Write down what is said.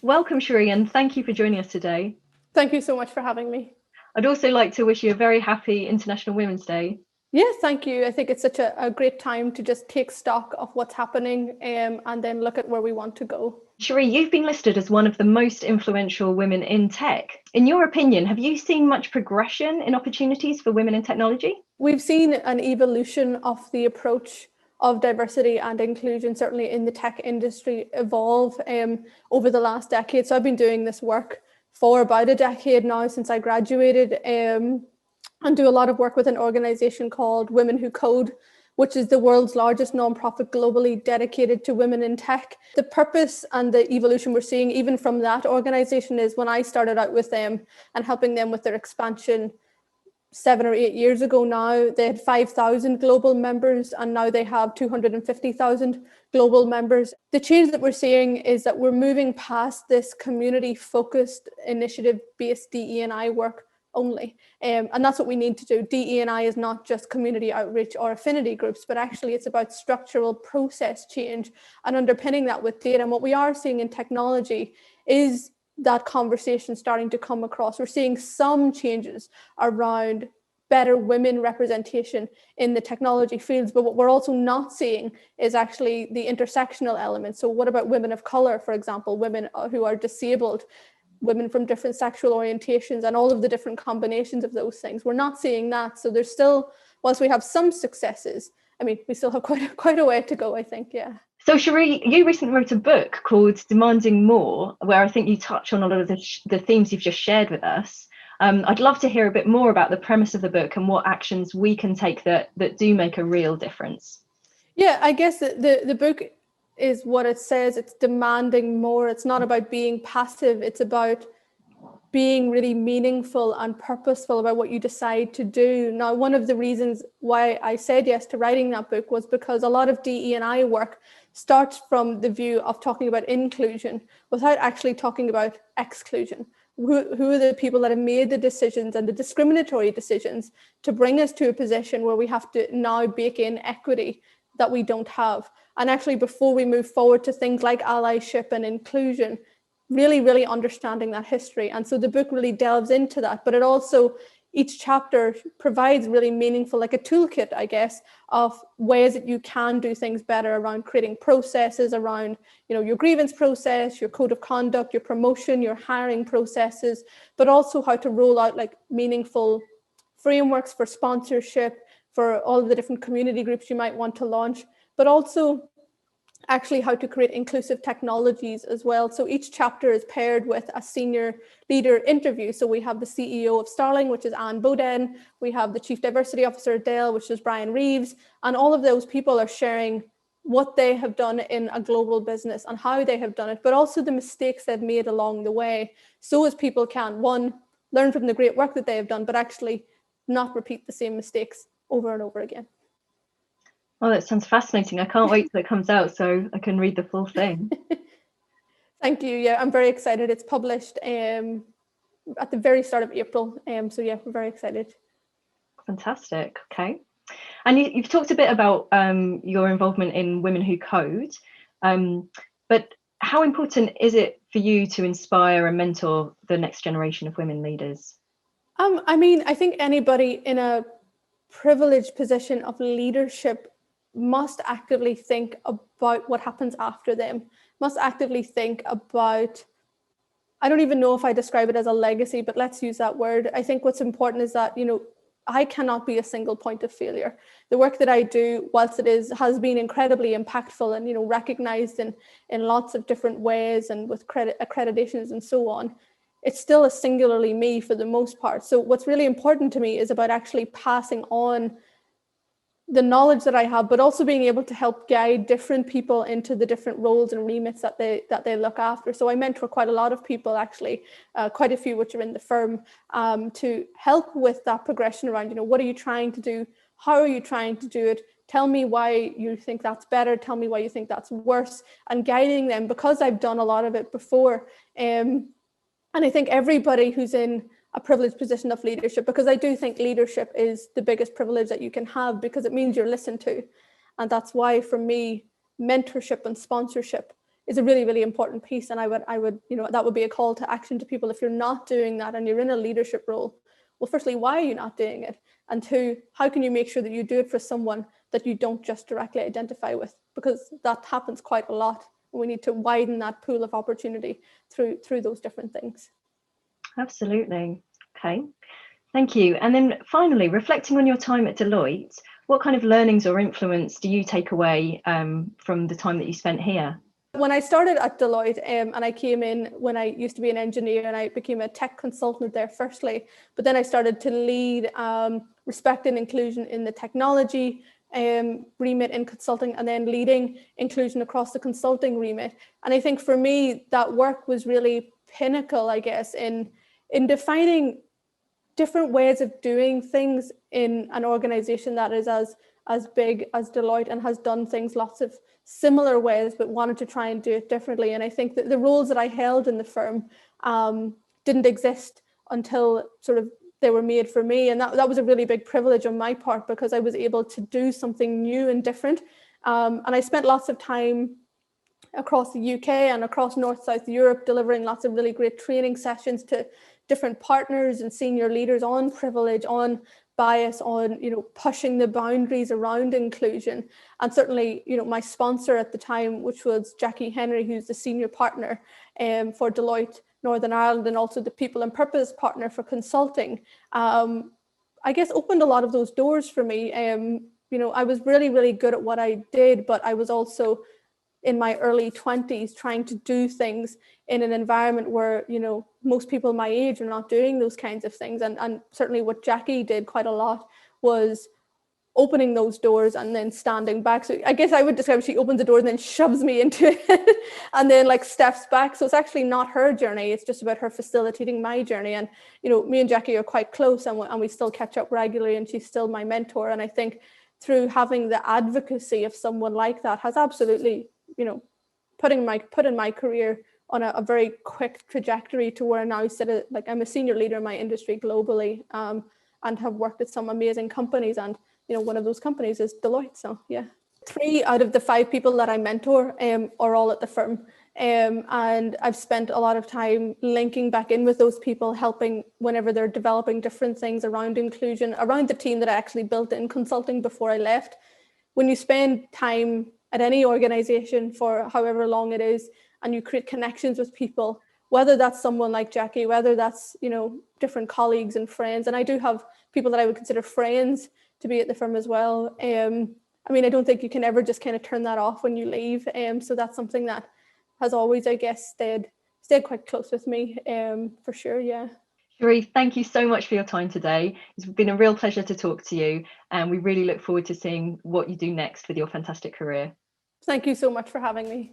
Welcome, Sheree, and thank you for joining us today. Thank you so much for having me. I'd also like to wish you a very happy International Women's Day. Yes, thank you. I think it's such a great time to just take stock of what's happening and then look at where we want to go. Sheree, you've been listed as one of the most influential women in tech. In your opinion, have you seen much progression in opportunities for women in technology? We've seen an evolution of the approach of diversity and inclusion, certainly in the tech industry, evolve over the last decade. So I've been doing this work for about a decade now since I graduated and do a lot of work with an organization called Women Who Code, which is the world's largest nonprofit globally dedicated to women in tech. The purpose and the evolution we're seeing even from that organization is when I started out with them and helping them with their expansion 7 or 8 years ago now, they had 5,000 global members and now they have 250,000 global members. The change that we're seeing is that we're moving past this community-focused initiative-based DE&I work only. And that's what we need to do. DE&I is not just community outreach or affinity groups, but actually it's about structural process change and underpinning that with data. And what we are seeing in technology is that conversation starting to come across. We're seeing some changes around better women representation in the technology fields, but what we're also not seeing is actually the intersectional elements. So what about women of color, for example, women who are disabled, women from different sexual orientations, and all of the different combinations of those things? We're not seeing that. So there's still, whilst we have some successes, I mean, we still have quite a way to go, I think, yeah. So, Sheree, you recently wrote a book called Demanding More, where I think you touch on a lot of the themes you've just shared with us. I'd love to hear a bit more about the premise of the book and what actions we can take that do make a real difference. Yeah, I guess the book is what it says. It's demanding more. It's not about being passive. It's about being really meaningful and purposeful about what you decide to do. Now, one of the reasons why I said yes to writing that book was because a lot of DE&I work starts from the view of talking about inclusion without actually talking about exclusion. Who are the people that have made the decisions and the discriminatory decisions to bring us to a position where we have to now bake in equity that we don't have? And actually, before we move forward to things like allyship and inclusion, really understanding that history. And so the book really delves into that, but it also, each chapter provides really meaningful, like a toolkit, I guess, of ways that you can do things better around creating processes around, your grievance process, your code of conduct, your promotion, your hiring processes, but also how to roll out like meaningful frameworks for sponsorship, for all of the different community groups you might want to launch, but also actually how to create inclusive technologies as well. So each chapter is paired with a senior leader interview. So we have the CEO of Starling, which is Anne Boden. We have the Chief Diversity Officer at Dell, which is Brian Reeves. And all of those people are sharing what they have done in a global business and how they have done it, but also the mistakes they've made along the way. So as people can, one, learn from the great work that they have done, but actually not repeat the same mistakes over and over again. Oh, that sounds fascinating. I can't wait till it comes out so I can read the full thing. Thank you. Yeah, I'm very excited. It's published at the very start of April. So yeah, we're very excited. Fantastic. Okay. And you've talked a bit about your involvement in Women Who Code, but how important is it for you to inspire and mentor the next generation of women leaders? I mean, I think anybody in a privileged position of leadership must actively think about what happens after them, must actively think about, I don't even know if I describe it as a legacy, but let's use that word. I think what's important is that, I cannot be a single point of failure. The work that I do, whilst has been incredibly impactful and recognized in lots of different ways and with accreditations and so on, it's still a singularly me for the most part. So what's really important to me is about actually passing on the knowledge that I have, but also being able to help guide different people into the different roles and remits that they look after. So I mentor quite a lot of people, actually, quite a few which are in the firm, to help with that progression around, what are you trying to do? How are you trying to do it? Tell me why you think that's better. Tell me why you think that's worse, and guiding them because I've done a lot of it before. And I think everybody who's in a privileged position of leadership, because I do think leadership is the biggest privilege that you can have because it means you're listened to. And that's why, for me, mentorship and sponsorship is a really, really important piece. And I would, that would be a call to action to people. If you're not doing that and you're in a leadership role, well, firstly, why are you not doing it? And two, how can you make sure that you do it for someone that you don't just directly identify with? Because that happens quite a lot. We need to widen that pool of opportunity through those different things. Absolutely. Okay. Thank you. And then finally, reflecting on your time at Deloitte, what kind of learnings or influence do you take away from the time that you spent here? When I started at Deloitte, and I came in when I used to be an engineer, and I became a tech consultant there firstly, but then I started to lead respect and inclusion in the technology remit in consulting, and then leading inclusion across the consulting remit. And I think for me, that work was really pinnacle, I guess, in defining different ways of doing things in an organization that is as big as Deloitte and has done things lots of similar ways, but wanted to try and do it differently. And I think that the roles that I held in the firm didn't exist until sort of they were made for me. And that was a really big privilege on my part, because I was able to do something new and different. And I spent lots of time across the UK and across North-South Europe delivering lots of really great training sessions to different partners and senior leaders on privilege, on bias, on pushing the boundaries around inclusion. And certainly my sponsor at the time, which was Jackie Henry, who's the senior partner for Deloitte Northern Ireland, and also the people and purpose partner for consulting, I guess opened a lot of those doors for me. I was really, really good at what I did, but I was also in my early 20s trying to do things in an environment where most people my age are not doing those kinds of things. And certainly what Jackie did quite a lot was opening those doors and then standing back. So I guess I would describe, she opens the door and then shoves me into it and then steps back. So it's actually not her journey, it's just about her facilitating my journey. And me and Jackie are quite close, and we still catch up regularly, and she's still my mentor. And I think through having the advocacy of someone like that has absolutely put in my career on a very quick trajectory to where I now sit I'm a senior leader in my industry globally, and have worked at some amazing companies, and one of those companies is Deloitte. So yeah, 3 out of the 5 people that I mentor are all at the firm, and I've spent a lot of time linking back in with those people, helping whenever they're developing different things around inclusion, around the team that I actually built in consulting before I left. When you spend time at any organization for however long it is, and you create connections with people, whether that's someone like Jackie, whether that's different colleagues and friends, and I do have people that I would consider friends to be at the firm as well. I don't think you can ever just kind of turn that off when you leave. So that's something that has always, I guess, stayed quite close with me, for sure. Yeah. Cherie, thank you so much for your time today. It's been a real pleasure to talk to you, and we really look forward to seeing what you do next with your fantastic career. Thank you so much for having me.